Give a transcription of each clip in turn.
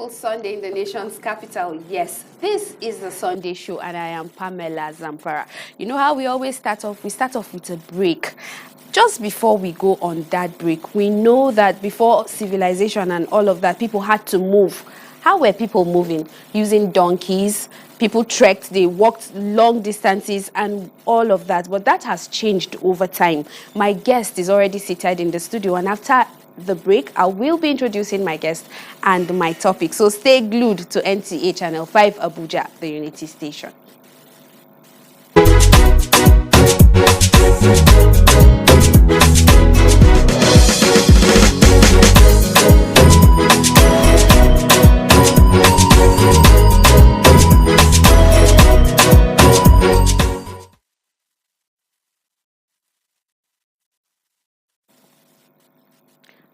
beautiful Sunday in the nation's capital. Yes, this is the Sunday show and I am Pamela Zampara. You know how we always start off? We start off with a break. Just before we go on that break, we know that before civilization and all of that, people had to move. How were people moving? Using donkeys. People trekked, they walked long distances and all of that. But that has changed over time. My guest is already seated in the studio, and after the break, I will be introducing my guest and my topic. So stay glued to NTA Channel 5 Abuja, the Unity Station.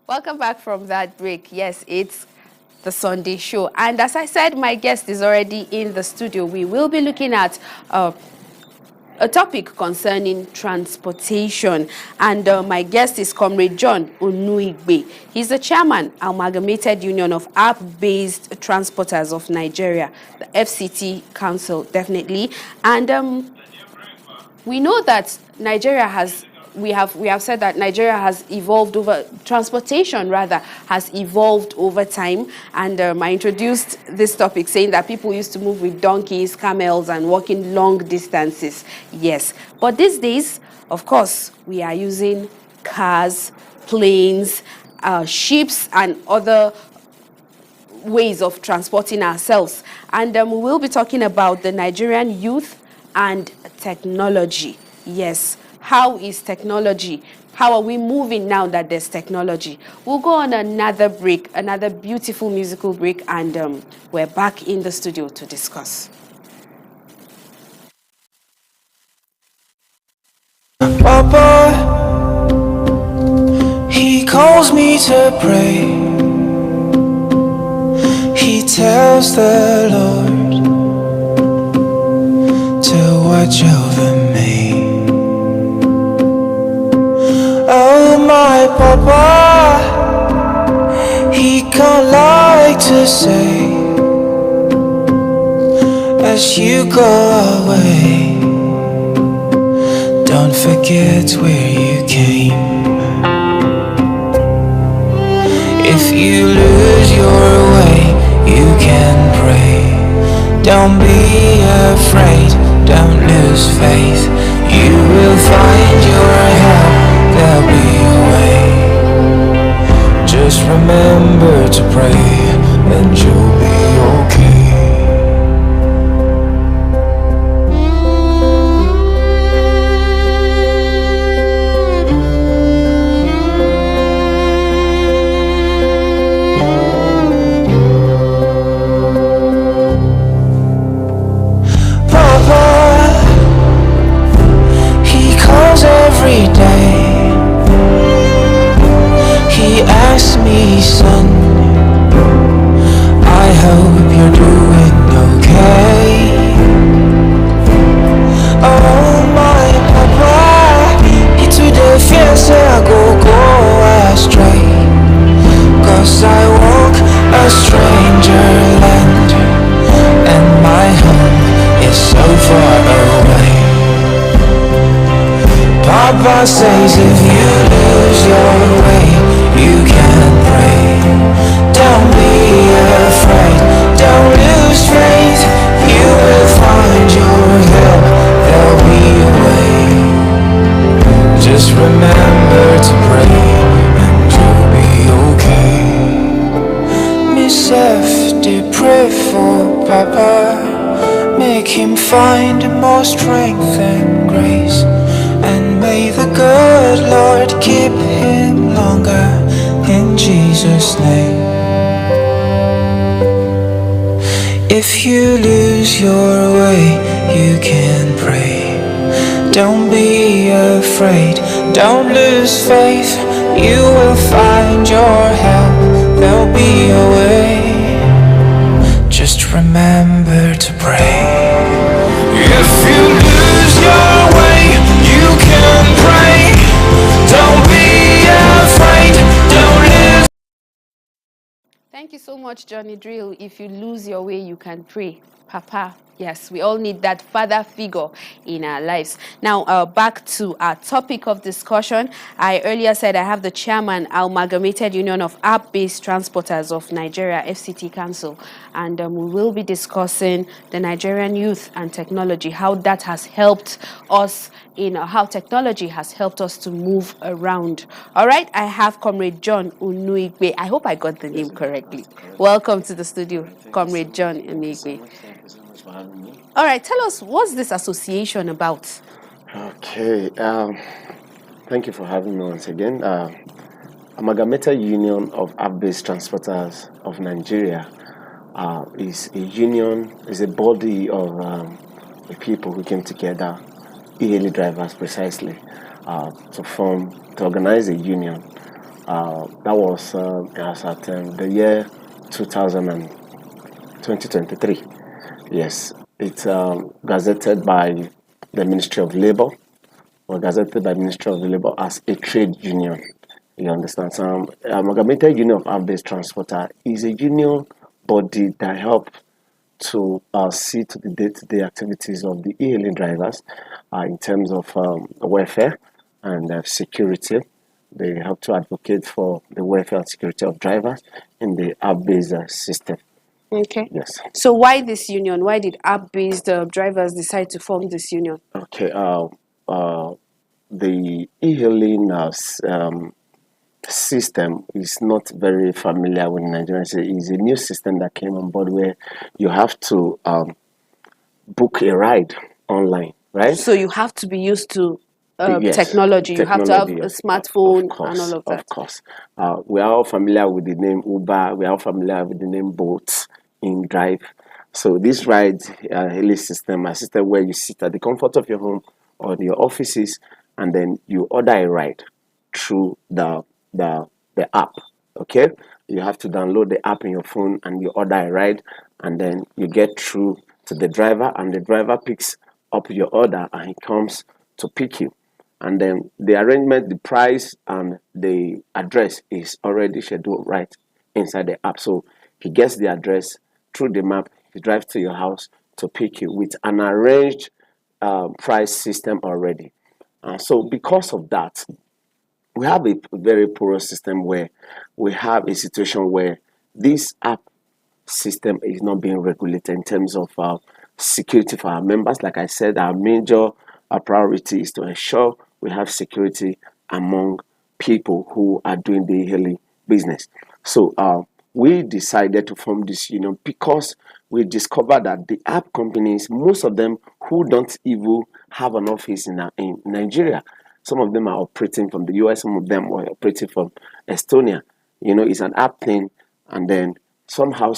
Welcome back from that break. Yes, it's the Sunday show. And as I said, my guest is already in the studio. We will be looking at a topic concerning transportation. And my guest is Comrade John Onuigbe. He's the chairman, Amalgamated Union of App-Based Transporters of Nigeria, the FCT Council, definitely. And we know that Nigeria has... We have said that Nigeria has evolved over, transportation rather, has evolved over time. And I introduced this topic saying that people used to move with donkeys, camels, and walking long distances. Yes. But these days, of course, we are using cars, planes, ships, and other ways of transporting ourselves. And we will be talking about the Nigerian youth and technology. Yes. How is technology? How are we moving now that there's technology? We'll go on another break, another beautiful musical break, and we're back in the studio to discuss. Papa, he calls me to pray. He tells the Lord to watch over me. Oh, my Papa, he can't like to say, as you go away, don't forget where you came. If you lose your way, you can pray. Don't be afraid, don't lose faith. You will find your help. There'll be a way. Just remember to pray and you'll be okay. Papa, he calls every day. He asked me, son, I hope you're doing okay. Oh, my Papa, he today fears I go astray, 'cause I walk a stranger land, and my home is so far away. Papa says if you lose your way, you can pray. Don't be afraid, don't lose faith. You will find your help, there'll be a way. Just remember to pray and you'll be okay. Miss F, do pray for Papa. Make him find more strength and grace. And may the good Lord keep him longer, in Jesus' name. If you lose your way, you can pray. Don't be afraid, don't lose faith. You will find your help, there'll be a way. Just remember to pray. If you lose your way, you can pray. Don't be afraid, don't lose. Thank you so much, Johnny Drill. If you lose your way, you can pray. Papa, yes, we all need that father figure in our lives. Now, back to our topic of discussion. I earlier said I have the chairman, Amalgamated Union of App-Based Transporters of Nigeria, FCT Council, and we will be discussing the Nigerian youth and technology, how that has helped us how technology has helped us to move around. All right, I have Comrade John Unuigwe. I hope I got the name correctly. Welcome to the studio, Comrade John Unuigwe. Thank you so much for having me. All right, tell us, what's this association about? Okay, thank you for having me once again. Amalgamated Union of App-Based Transporters of Nigeria is a union, is a body of the people who came together, e-hailing drivers precisely, to organize a union. That was as at the year 2023. Yes, it's gazetted by the Ministry of Labour, or gazetted by the Ministry of Labour as a trade union. You understand? So, Amalgamated Union of App-Based Transporter is a union body that helps to see to the day-to-day activities of the e-hailing drivers in terms of welfare and security. They help to advocate for the welfare and security of drivers in the app-based system. Okay. Yes. So why this union? Why did app-based drivers decide to form this union? Okay. The e-hailing system is not very familiar with Nigerians. It's a new system that came on board where you have to book a ride online, right? So you have to be used to Yes, technology. You have to have a of smartphone course, and all of that. Of course. We are all familiar with the name Uber. We are all familiar with the name Bolt in Drive. So this ride hailing system, a system where you sit at the comfort of your home or your offices, and then you order a ride through the app. Okay, you have to download the app in your phone and you order a ride, and then you get through to the driver, and the driver picks up your order and he comes to pick you. And then the arrangement, the price, and the address is already scheduled right inside the app. So he gets the address through the map, he drives to your house to pick you with an arranged price system already. So because of that, we have a very porous system where we have a situation where this app system is not being regulated in terms of security for our members. Like I said, our major priority is to ensure we have security among people who are doing the hailing business. So we decided to form this union because we discovered that the app companies, most of them who don't even have an office in Nigeria, some of them are operating from the US, some of them are operating from Estonia. You know, it's an app thing, and then somehow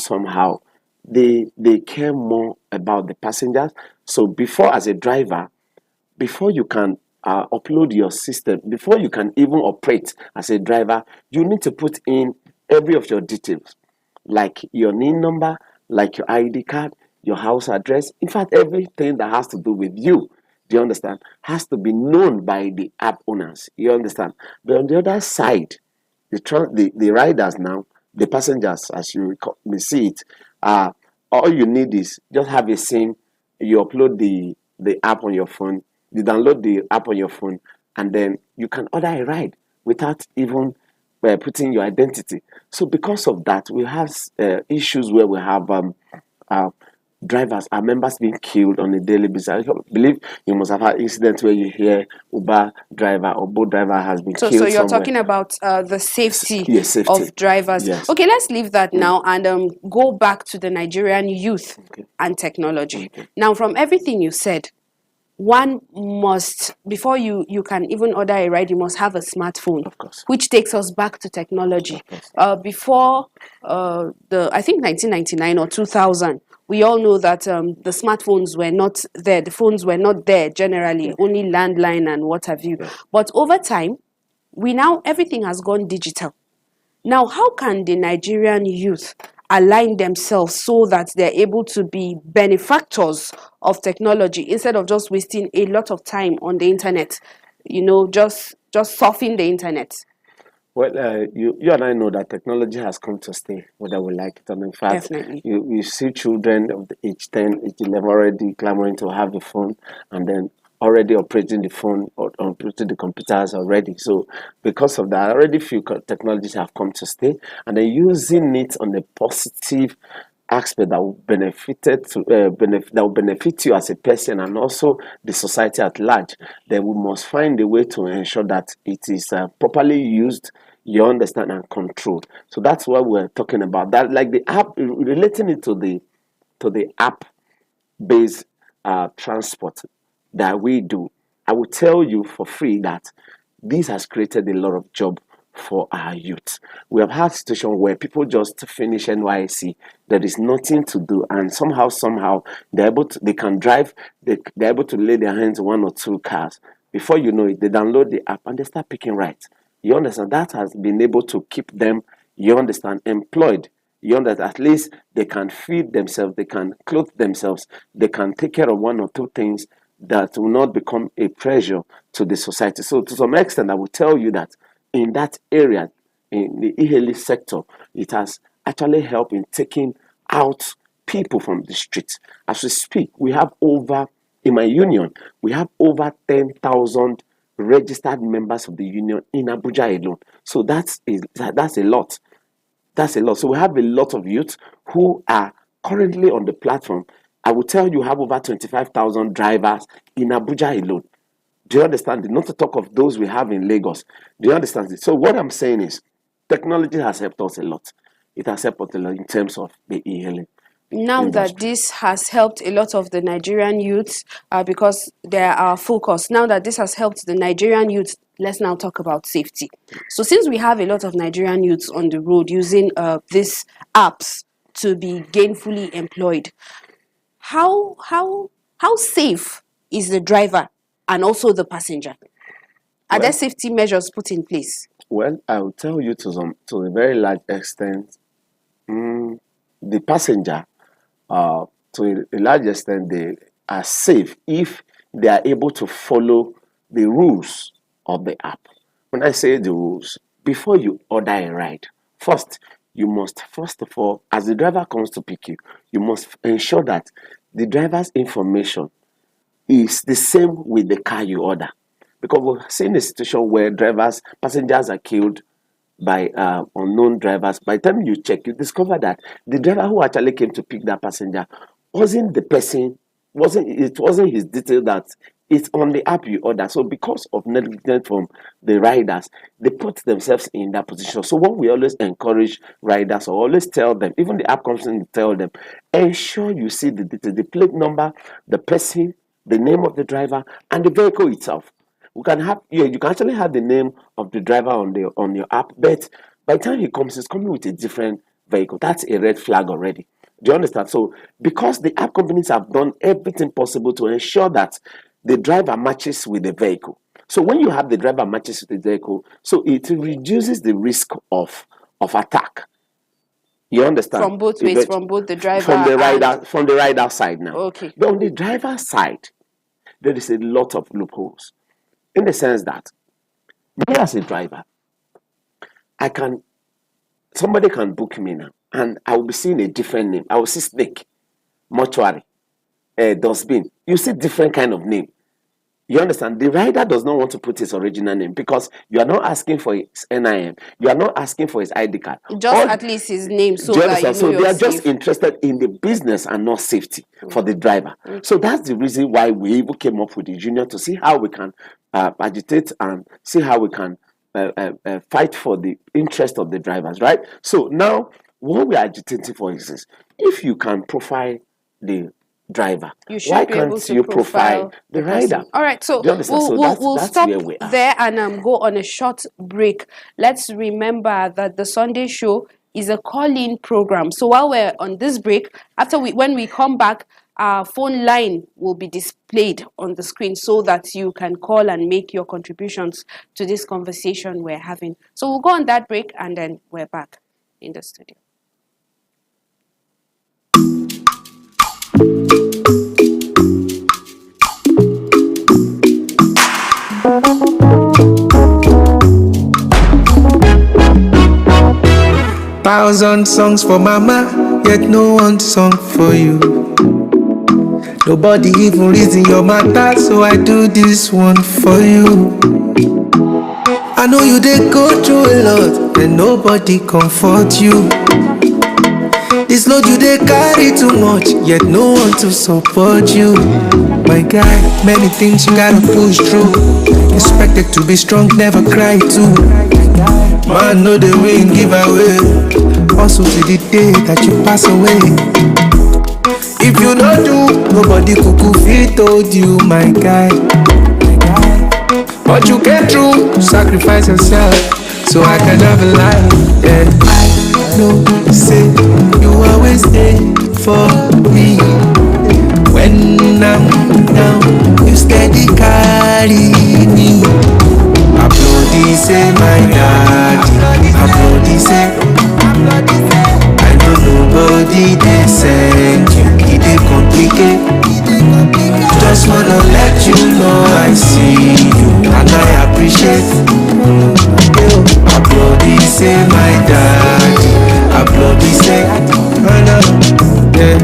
they care more about the passengers. So before, as a driver, before you can upload your system, before you can even operate as a driver, you need to put in every of your details, like your NIN number, like your ID card, your house address. In fact, everything that has to do with you, do you understand, has to be known by the app owners. You understand? But on the other side, the riders now, the passengers, as you may see it, all you need is just have a SIM. You upload the app on your phone, you download the app on your phone, and then you can order a ride without even putting your identity. So because of that, we have issues where we have drivers, our members being killed on a daily basis. I believe you must have had incidents where you hear Uber driver or boat driver has been killed. So you're somewhere. talking about the safety, Yes, safety of drivers. Yes. Okay, let's leave that now and go back to the Nigerian youth and technology. Okay. Now, from everything you said, one must, before you can even order a ride, you must have a smartphone, Of course. which takes us back to technology. Before I think 1999 or 2000, we all know that the smartphones were not there, the phones were not there generally, only landline and what have you. But over time, everything has gone digital. Now, how can the Nigerian youth align themselves so that they're able to be benefactors of technology instead of just wasting a lot of time on the internet, just surfing the internet? Well, you and I know that technology has come to stay, whether we like it or not. In fact, Definitely. you see children of the age 10, age 11 already clamoring to have a phone, and then already operating the phone or operating the computers already. So because of that, already few technologies have come to stay, and then using it on a positive aspect that will that will benefit you as a person and also the society at large, then we must find a way to ensure that it is properly used, you understand, and controlled. So that's what we're talking about. That, like the app, relating it to the app based transport that we do, I will tell you for free that this has created a lot of job for our youth. We have had situations where people just finish NYC, there is nothing to do, and somehow they can drive, they're able to lay their hands on one or two cars. Before you know it, they download the app and they start picking rides. You understand? That has been able to keep them, you understand, employed. You understand? At least they can feed themselves, they can clothe themselves, they can take care of one or two things that will not become a pressure to the society. So to some extent, I will tell you that in that area, in the e-hailing sector, it has actually helped in taking out people from the streets. As we speak, we have over, in my union, we have over 10,000 registered members of the union in Abuja alone. So that's a lot. That's a lot. So we have a lot of youth who are currently on the platform. I will tell you, have over 25,000 drivers in Abuja alone. Do you understand it? Not to talk of those we have in Lagos. Do you understand it? So what I'm saying is, technology has helped us a lot. It has helped us a lot in terms of the e-hailing Now that industry. this has helped a lot of the Nigerian youths, because they are focused, now that this has helped the Nigerian youths, let's now talk about safety. So since we have a lot of Nigerian youths on the road using these apps to be gainfully employed, how safe is the driver and also the passenger? Are there Well, safety measures put in place? well, I will tell you to a very large extent, the passenger, to a large extent, they are safe if they are able to follow the rules of the app. When I say the rules, before you order a ride, first, you must, first of all, as the driver comes to pick you, you must ensure that the driver's information is the same with the car you order. Because we've seen a situation where passengers are killed by unknown drivers. By the time you check, you discover that the driver who actually came to pick that passenger wasn't the person, it wasn't his detail that it's on the app you order. So because of negligence from the riders, they put themselves in that position. So what we always encourage riders, or always tell them, even the app companies tell them, ensure you see the detail, the plate number, the person, the name of the driver, and the vehicle itself. We can have, yeah, you can actually have the name of the driver on your app, but by the time he comes, he's coming with a different vehicle. That's a red flag already. Do you understand? So because the app companies have done everything possible to ensure that the driver matches with the vehicle. So when you have the driver matches with the vehicle, so it reduces the risk of attack. You understand? From both ways, from both the driver From the and... rider side now. Okay. But on the driver side, there is a lot of loopholes, in the sense that me as a driver, I can somebody can book me now, and I will be seeing a different name. I will see snake, mortuary, dustbin. You see different kind of name. You understand? The rider does not want to put his original name because you are not asking for his NIN. You are not asking for his ID card. Just at least his name, so do you that you understand? know So they you're are just safe. interested in the business and not safety for the driver. So that's the reason why we even came up with the union, to see how we can agitate and see how we can fight for the interest of the drivers, right? So now what we are agitating for is this: if you can profile the driver, You why should be able can't to you profile profile the the person. rider? All right, so Do you understand? So we'll that's stop where we are. there and go on a short break. Let's remember that the Sunday show is a call-in program. So while we're on this break, when we come back, our phone line will be displayed on the screen so that you can call and make your contributions to this conversation we're having. So we'll go on that break and then we're back in the studio. 1,000 songs for mama, yet no one song for you. Nobody even reason your matter, so I do this one for you. I know you did go through a lot, and nobody comfort you. This load you they carry too much, yet no one to support you. My guy, many things you gotta push through. Expected to be strong, never cry too. Man, know the win, give away. Also to the day that you pass away. If you don't do, nobody could feel told you, my guy. But you get through, sacrifice yourself, so I can have a life. And I know, say, you always there for me. When I'm down, you steady carry me. Applaudi say my daddy, applaudi say. I know nobody they send you, it complicate. Just wanna let you know I see you and I appreciate. Applaudi say my daddy, applaudi say. I know, yeah.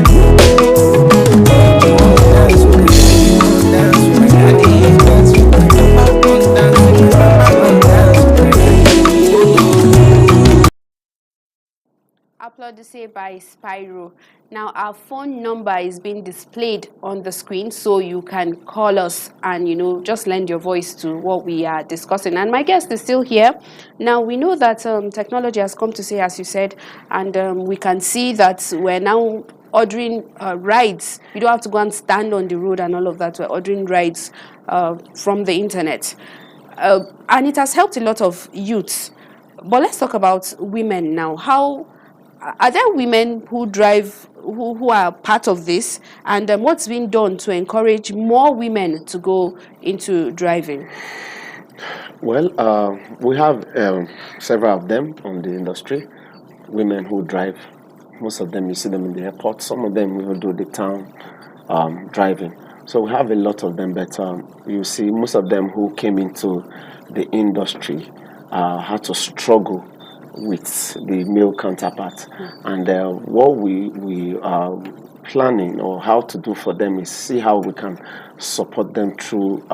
Applaudisse by Spyro. Now our phone number is being displayed on the screen, so you can call us and just lend your voice to what we are discussing. And my guest is still here. Now we know that technology has come to stay, as you said, and we can see that we're now ordering rides. You don't have to go and stand on the road and all of that. We're ordering rides from the internet, and it has helped a lot of youths. But let's talk about women now. How are there women who drive, who are part of this, and what's been done to encourage more women to go into driving? Well, we have several of them on the industry, women who drive. Most of them, you see them in the airport. Some of them will do the town driving. So we have a lot of them, but you see most of them who came into the industry had to struggle with the male counterpart. And what we are planning or how to do for them is see how we can support them through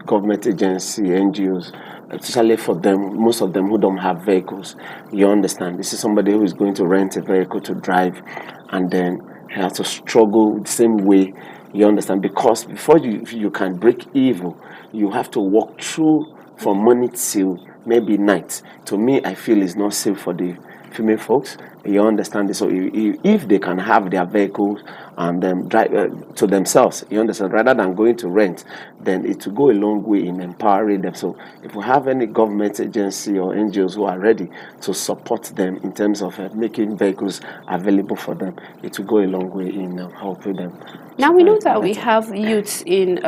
government agency, NGOs, especially for them, most of them who don't have vehicles. You understand, this is somebody who is going to rent a vehicle to drive and then has to struggle the same way. You understand, because before you can break even, you have to walk through from morning till maybe night. To me, I feel it's not safe for the female folks. You understand this? So if they can have their vehicles and drive to themselves, you understand, rather than going to rent, then it will go a long way in empowering them. So if we have any government agency or NGOs who are ready to support them in terms of making vehicles available for them, it will go a long way in helping them. Now we know that we have youths in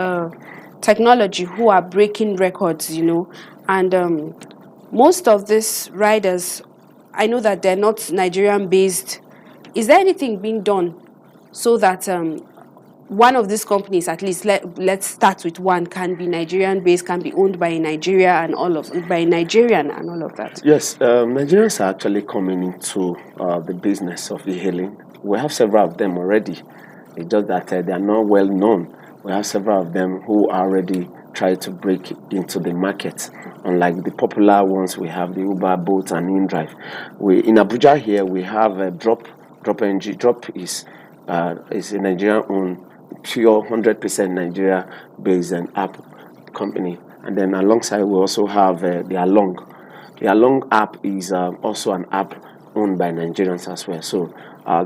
technology who are breaking records, and most of these riders, I know that they're not Nigerian based. Is there anything being done so that one of these companies, at least let's start with one, can be Nigerian based, can be owned by Nigeria and all of by Nigerian and all of that? Yes, Nigerians are actually coming into the business of e-hailing. We have several of them already. It's just that they are not well known. We have several of them who are already trying to break into the market. Unlike the popular ones, we have the Uber, Bolt, and InDrive. In Abuja here, we have a Drop NG. Drop is a Nigerian-owned, pure 100% Nigeria-based app company. And then alongside, we also have the Along. The Along app is also an app owned by Nigerians as well. So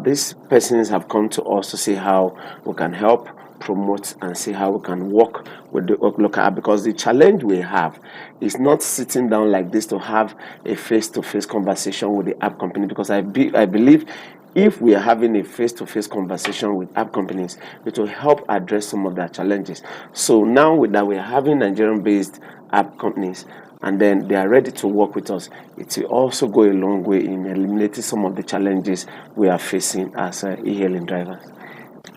these persons have come to us to see how we can help promote and see how we can work with the local app, because the challenge we have is not sitting down like this to have a face-to-face conversation with the app company, because I believe if we are having a face-to-face conversation with app companies, it will help address some of their challenges. So now that we are having Nigerian-based app companies and then they are ready to work with us, it will also go a long way in eliminating some of the challenges we are facing as e-hailing drivers.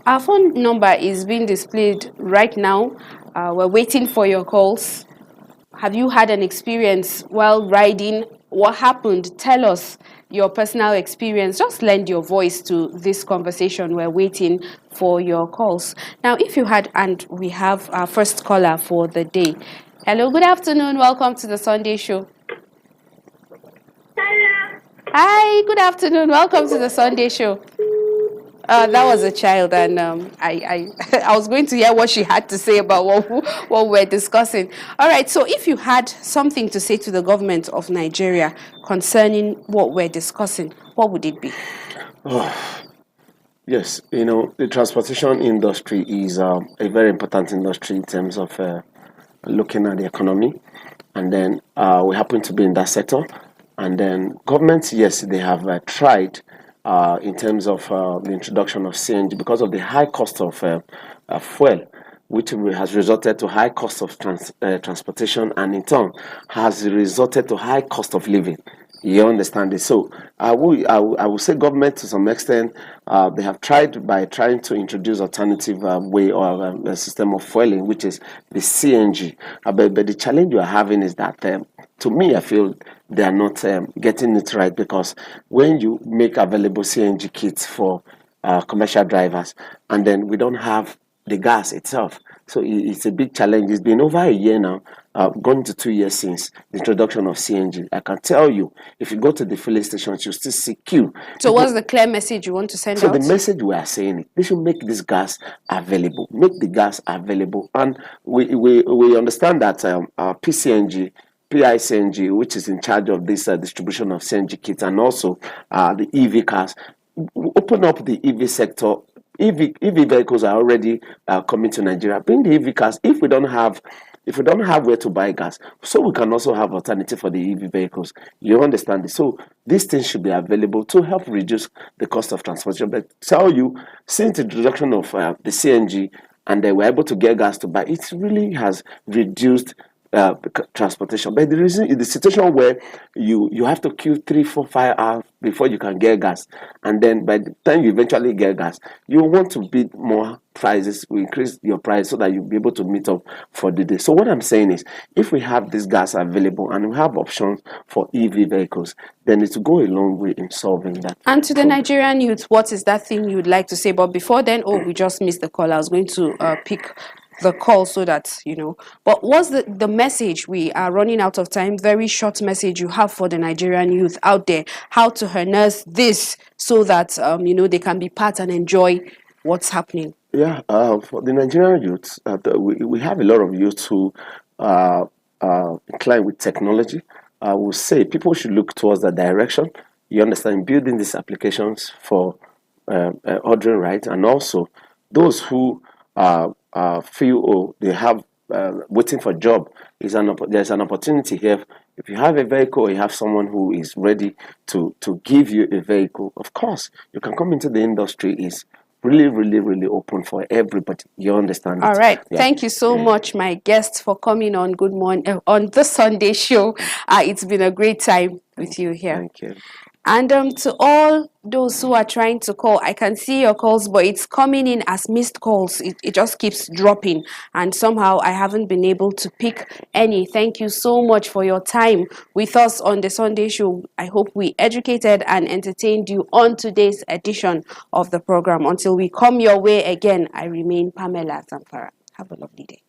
Our phone number is being displayed right now. We're waiting for your calls. Have you had an experience while riding? What happened? Tell us. your personal experience, just lend your voice to this conversation. We're waiting for your calls. Now, if you had, and we have our first caller for the day. Hello, good afternoon. Welcome to the Sunday show. Hello. Hi, good afternoon. Welcome to the Sunday show. That was a child, and I was going to hear what she had to say about what we're discussing. All right, so if you had something to say to the government of Nigeria concerning what we're discussing, what would it be? Yes, you know, the transportation industry is a very important industry in terms of looking at the economy. And then we happen to be in that sector. And then governments, yes, they have tried in terms of the introduction of CNG because of the high cost of fuel, which has resulted to high cost of transportation, and in turn has resulted to high cost of living. You understand it? So I will say government to some extent, they have tried by trying to introduce alternative way or a system of fueling, which is the CNG. But the challenge you are having is that to me, I feel they are not getting it right, because when you make available CNG kits for commercial drivers, and then we don't have the gas itself. So it's a big challenge. It's been over a year now, going to 2 years since the introduction of CNG. I can tell you, if you go to the filling stations, you still see queue. So what's the clear message you want to send So out? the message we are saying is they should make this gas available. Make the gas available. And we understand that PCNG, PICNG, which is in charge of this distribution of CNG kits, and also the EV cars, open up the EV sector. EV vehicles are already coming to Nigeria. Bring the EV cars. If we don't have where to buy gas, so we can also have alternative for the EV vehicles. You understand this? So these things should be available to help reduce the cost of transportation. But tell you, since the introduction of the CNG, and they were able to get gas to buy, it really has reduced transportation. But the reason is the situation where you have to queue 3, 4, 5 hours before you can get gas, and then by the time you eventually get gas, you want to bid more prices, we increase your price so that you'll be able to meet up for the day. So what I'm saying is, if we have this gas available and we have options for EV vehicles, then it will go a long way in solving that. And to the Nigerian youth, what is that thing you'd like to say? But before then, we just missed the call. I was going to pick the call so that, but what's the message? We are running out of time. Very short message you have for the Nigerian youth out there, how to harness this so that, they can be part and enjoy what's happening. Yeah, for the Nigerian youths, we have a lot of youths who incline with technology. I will say people should look towards that direction. You understand, building these applications for ordering right, and also those who feel they have waiting for a job. There's an opportunity here. If you have a vehicle, you have someone who is ready to give you a vehicle. Of course, you can come into the industry. Is really, really, really open for everybody. You understand? All right. Yeah. Thank you so much, my guests, for coming on Good Morning on the Sunday show. It's been a great time with you here. Thank you. And to all those who are trying to call, I can see your calls, but it's coming in as missed calls. It just keeps dropping, and somehow I haven't been able to pick any. Thank you so much for your time with us on the Sunday show. I hope we educated and entertained you on today's edition of the program. Until we come your way again, I remain Pamela Zamfara. Have a lovely day.